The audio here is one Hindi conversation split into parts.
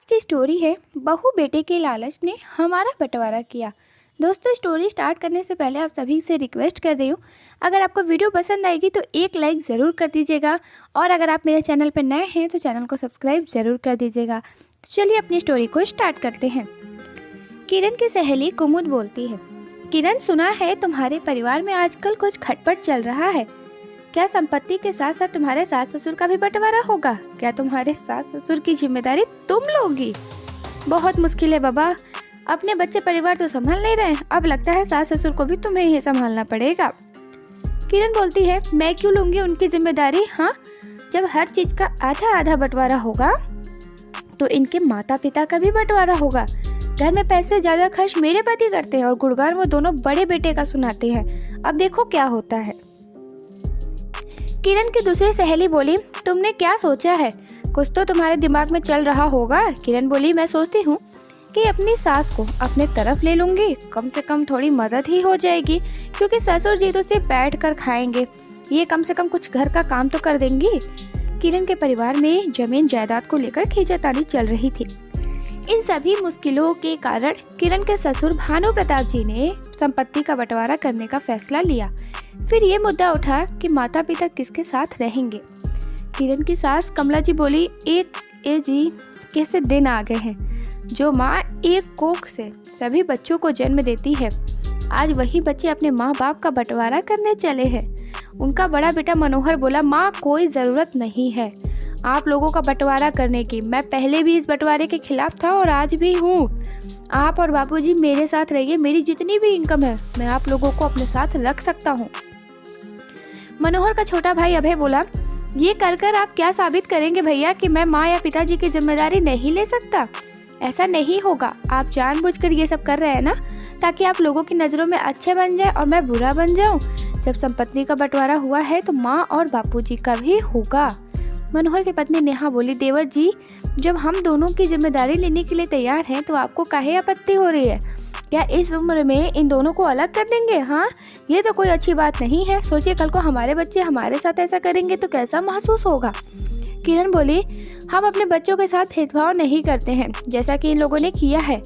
की स्टोरी है बहू बेटे के लालच ने हमारा बंटवारा किया। दोस्तों, स्टोरी स्टार्ट करने से पहले आप सभी से रिक्वेस्ट कर रही हूँ, अगर आपको वीडियो पसंद आएगी तो एक लाइक ज़रूर कर दीजिएगा और अगर आप मेरे चैनल पर नए हैं तो चैनल को सब्सक्राइब ज़रूर कर दीजिएगा। तो चलिए अपनी स्टोरी को स्टार्ट करते हैं। किरण की सहेली कुमुद बोलती है, किरण, सुना है तुम्हारे परिवार में आजकल कुछ खटपट चल रहा है। क्या संपत्ति के साथ साथ तुम्हारे सास ससुर का भी बंटवारा होगा? क्या तुम्हारे सास ससुर की जिम्मेदारी तुम लोगी? बहुत मुश्किल है बाबा, अपने बच्चे परिवार तो संभाल नहीं रहे, अब लगता है सास ससुर को भी तुम्हें ही संभालना पड़ेगा। किरण बोलती है, मैं क्यों लूंगी उनकी जिम्मेदारी? हाँ, जब हर चीज का आधा आधा बंटवारा होगा तो इनके माता पिता का भी बंटवारा होगा। घर में पैसे ज्यादा खर्च मेरे पति करते हैं और गुणगान वो दोनों बड़े बेटे का सुनाते हैं। अब देखो क्या होता है। किरण की दूसरी सहेली बोली, तुमने क्या सोचा है? कुछ तो तुम्हारे दिमाग में चल रहा होगा। किरण बोली, मैं सोचती हूँ कि अपनी सास को अपने तरफ ले लूंगी, कम से कम थोड़ी मदद ही हो जाएगी, क्योंकि ससुर जी तो सिर्फ बैठ कर खाएंगे, ये कम से कम कुछ घर का काम तो कर देंगी। किरण के परिवार में जमीन जायदाद को लेकर खींचातानी चल रही थी। इन सभी मुश्किलों के कारण किरण के ससुर भानु प्रताप जी ने संपत्ति का बंटवारा करने का फैसला लिया। फिर ये मुद्दा उठा कि माता पिता किसके साथ रहेंगे। किरण की सास कमला जी बोली, जी कैसे दिन आ गए हैं। जो माँ एक कोख से सभी बच्चों को जन्म देती है, आज वही बच्चे अपने माँ बाप का बंटवारा करने चले हैं। उनका बड़ा बेटा मनोहर बोला, माँ कोई ज़रूरत नहीं है आप लोगों का बंटवारा करने की। मैं पहले भी इस बंटवारे के खिलाफ था और आज भी हूँ। आप और बापूजी मेरे साथ रहिए, मेरी जितनी भी इनकम है मैं आप लोगों को अपने साथ रख सकता हूँ। मनोहर का छोटा भाई अभय बोला, ये कर आप क्या साबित करेंगे भैया कि मैं माँ या पिताजी की जिम्मेदारी नहीं ले सकता? ऐसा नहीं होगा, आप जानबूझकर ये सब कर रहे हैं ना, ताकि आप लोगों की नज़रों में अच्छे बन जाए और मैं बुरा बन जाऊं। जब संपत्ति का बंटवारा हुआ है तो माँ और बापूजी का भी होगा। मनोहर की पत्नी नेहा बोली, देवर जी, जब हम दोनों की जिम्मेदारी लेने के लिए तैयार हैं तो आपको काहे आपत्ति हो रही है? क्या इस उम्र में इन दोनों को अलग कर देंगे? हाँ, ये तो कोई अच्छी बात नहीं है। सोचिए, कल को हमारे बच्चे हमारे साथ ऐसा करेंगे तो कैसा महसूस होगा। किरण बोली, हम अपने बच्चों के साथ भेदभाव नहीं करते हैं, जैसा कि इन लोगों ने किया है।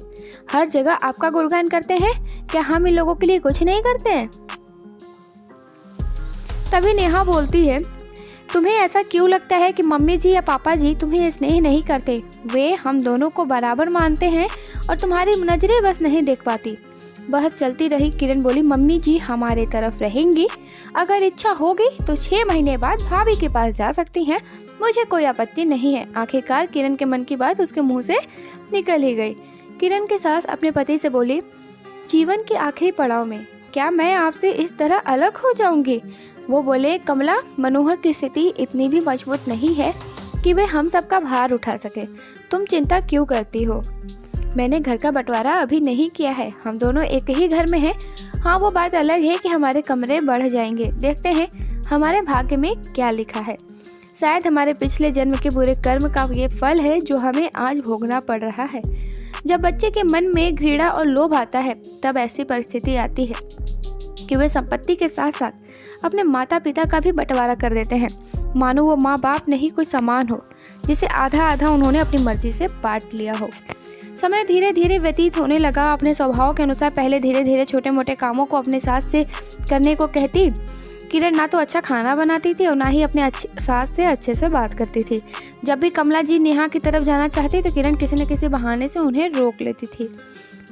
हर जगह आपका गुणगान करते हैं, क्या हम इन लोगों के लिए कुछ नहीं करते हैं? तभी नेहा बोलती है, तुम्हें ऐसा क्यों लगता है कि मम्मी जी या पापा जी तुम्हें स्नेह नहीं करते? वे हम दोनों को बराबर मानते हैं और तुम्हारी नजरें बस नहीं देख पाती। बहस चलती रही। किरण बोली, मम्मी जी हमारे तरफ रहेंगी, अगर इच्छा होगी तो 6 महीने बाद भाभी के पास जा सकती हैं, मुझे कोई आपत्ति नहीं है। आखिरकार किरण के मन की बात उसके मुंह से निकल ही गई। किरण की सास अपने पति से बोली, जीवन के आखिरी पड़ाव में क्या मैं आपसे इस तरह अलग हो जाऊंगी? वो बोले, कमला, मनोहर की स्थिति इतनी भी मजबूत नहीं है कि वे हम सबका भार उठा सके। तुम चिंता क्यों करती हो? मैंने घर का बंटवारा अभी नहीं किया है, हम दोनों एक ही घर में हैं। हाँ, वो बात अलग है कि हमारे कमरे बढ़ जाएंगे। देखते हैं हमारे भाग्य में क्या लिखा है। शायद हमारे पिछले जन्म के बुरे कर्म का ये फल है जो हमें आज भोगना पड़ रहा है। जब बच्चे के मन में घृणा और लोभ आता है तब ऐसी परिस्थिति आती है कि वे संपत्ति के साथ साथ अपने माता पिता का भी बंटवारा कर देते हैं, मानो वो माँ बाप नहीं कोई सामान हो जिसे आधा आधा उन्होंने अपनी मर्जी से बांट लिया हो। समय धीरे धीरे व्यतीत होने लगा। अपने स्वभाव के अनुसार पहले धीरे धीरे छोटे मोटे कामों को अपने सास से करने को कहती। किरण ना तो अच्छा खाना बनाती थी और ना ही अपने सास से अच्छे से बात करती थी। जब भी कमला जी नेहा की तरफ जाना चाहती तो किरण किसी न किसी बहाने से उन्हें रोक लेती थी।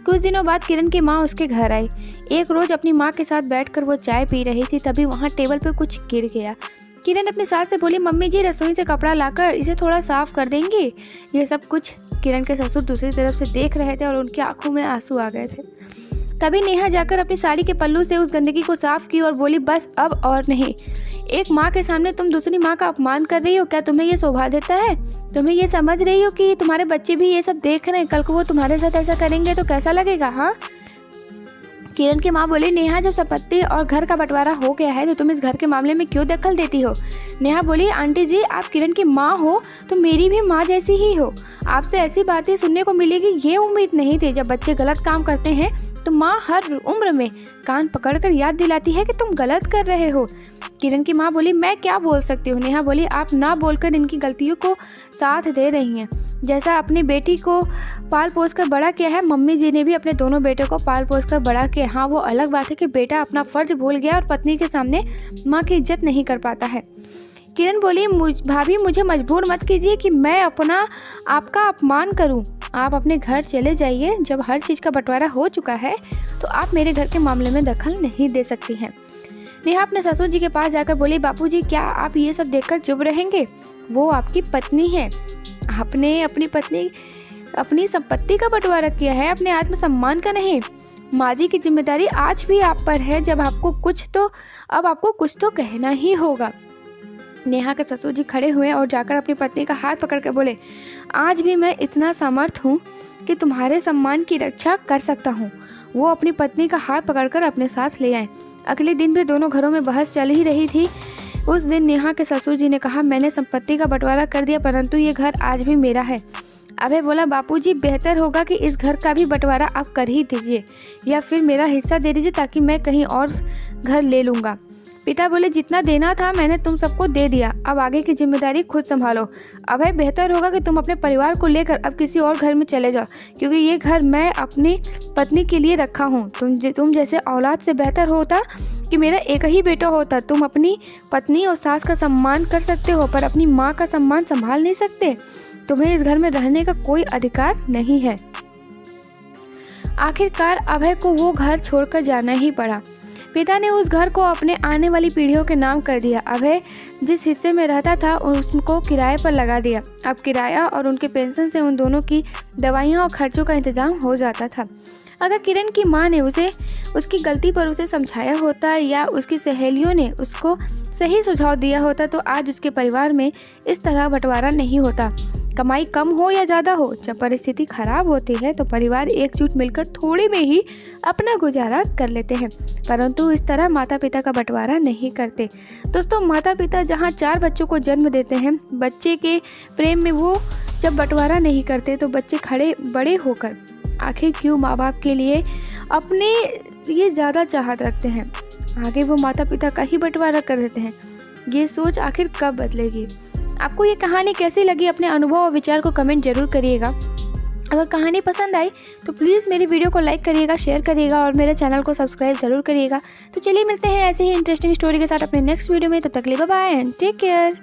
कुछ दिनों बाद किरण की माँ उसके घर आई। एक रोज अपनी माँ के साथ बैठकर वो चाय पी रही थी, तभी वहाँ टेबल पर कुछ गिर गया। किरण अपनी सास से बोली, मम्मी जी रसोई से कपड़ा लाकर इसे थोड़ा साफ कर देंगी? ये सब कुछ किरण के ससुर दूसरी तरफ से देख रहे थे और उनकी आंखों में आंसू आ गए थे। तभी नेहा जाकर अपनी साड़ी के पल्लू से उस गंदगी को साफ की और बोली, बस अब और नहीं। एक माँ के सामने तुम दूसरी माँ का अपमान कर रही हो, क्या तुम्हें ये शोभा देता है? तुम्हें ये समझ रही हो कि तुम्हारे बच्चे भी ये सब देख रहे हैं, कल को वो तुम्हारे साथ ऐसा करेंगे तो कैसा लगेगा? हाँ। किरण की माँ बोली, नेहा, जब संपत्ति और घर का बंटवारा हो गया है तो तुम इस घर के मामले में क्यों दखल देती हो? नेहा बोली, आंटी जी, आप किरण की माँ हो तो मेरी भी माँ जैसी ही हो। आपसे ऐसी बातें सुनने को मिलेगी ये उम्मीद नहीं थी। जब बच्चे गलत काम करते हैं तो माँ हर उम्र में कान पकड़कर याद दिलाती है कि तुम गलत कर रहे हो। किरण की माँ बोली, मैं क्या बोल सकती हूँ? नेहा बोली, आप ना बोलकर इनकी गलतियों को साथ दे रही हैं। जैसा अपनी बेटी को पाल पोस कर बड़ा किया है, मम्मी जी ने भी अपने दोनों बेटों को पाल पोस कर बड़ा किया। हाँ, वो अलग बात है कि बेटा अपना फ़र्ज भूल गया और पत्नी के सामने माँ की इज्जत नहीं कर पाता है। किरण बोली, भाभी मुझे मजबूर मत कीजिए कि मैं आपका अपमान करूं। आप अपने घर चले जाइए। जब हर चीज़ का बंटवारा हो चुका है तो आप मेरे घर के मामले में दखल नहीं दे सकती हैं। नेहा अपने ससुर जी के पास जाकर बोली, बापूजी क्या आप ये सब देखकर चुप रहेंगे? वो आपकी पत्नी है। आपने अपनी संपत्ति का बंटवारा किया है, अपने आत्मसम्मान का नहीं। माँ जी की जिम्मेदारी आज भी आप पर है। अब आपको कुछ तो कहना ही होगा। नेहा के ससुर जी खड़े हुए और जाकर अपनी पत्नी का हाथ पकड़कर बोले, आज भी मैं इतना समर्थ हूँ कि तुम्हारे सम्मान की रक्षा कर सकता हूँ। वो अपनी पत्नी का हाथ पकड़कर अपने साथ ले आए। अगले दिन भी दोनों घरों में बहस चल ही रही थी। उस दिन नेहा के ससुर जी ने कहा, मैंने संपत्ति का बंटवारा कर दिया, परंतु ये घर आज भी मेरा है। अभय बोला, बापूजी बेहतर होगा कि इस घर का भी बंटवारा आप कर ही दीजिए, या फिर मेरा हिस्सा दे दीजिए ताकि मैं कहीं और घर ले लूँगा। पिता बोले, जितना देना था मैंने तुम सबको दे दिया, अब आगे की जिम्मेदारी खुद संभालो। अभय, बेहतर होगा कि तुम अपने परिवार को लेकर अब किसी और घर में चले जाओ, क्योंकि ये घर मैं अपनी पत्नी के लिए रखा हूँ। तुम जैसे औलाद से बेहतर होता कि मेरा एक ही बेटा होता। तुम अपनी पत्नी और सास का सम्मान कर सकते हो, पर अपनी माँ का सम्मान संभाल नहीं सकते। तुम्हें इस घर में रहने का कोई अधिकार नहीं है। आखिरकार अभय को वो घर छोड़कर जाना ही पड़ा। पिता ने उस घर को अपने आने वाली पीढ़ियों के नाम कर दिया। अभय जिस हिस्से में रहता था उसको किराए पर लगा दिया। अब किराया और उनके पेंशन से उन दोनों की दवाइयाँ और खर्चों का इंतजाम हो जाता था। अगर किरण की माँ ने उसे उसकी गलती पर उसे समझाया होता या उसकी सहेलियों ने उसको सही सुझाव दिया होता तो आज उसके परिवार में इस तरह बंटवारा नहीं होता। कमाई कम हो या ज़्यादा हो, जब परिस्थिति खराब होती है तो परिवार एकजुट मिलकर थोड़े में ही अपना गुजारा कर लेते हैं, परंतु इस तरह माता पिता का बंटवारा नहीं करते। दोस्तों, माता पिता जहां 4 बच्चों को जन्म देते हैं, बच्चे के प्रेम में वो जब बंटवारा नहीं करते तो बच्चे बड़े होकर आखिर क्यों माँ बाप के लिए अपने लिए ज़्यादा चाहत रखते हैं? आगे वो माता पिता का ही बंटवारा कर देते हैं। ये सोच आखिर कब बदलेगी? आपको ये कहानी कैसी लगी? अपने अनुभव और विचार को कमेंट जरूर करिएगा। अगर कहानी पसंद आई तो प्लीज़ मेरी वीडियो को लाइक करिएगा, शेयर करिएगा और मेरे चैनल को सब्सक्राइब जरूर करिएगा। तो चलिए मिलते हैं ऐसे ही इंटरेस्टिंग स्टोरी के साथ अपने नेक्स्ट वीडियो में। तब तक के लिए bye bye and take care.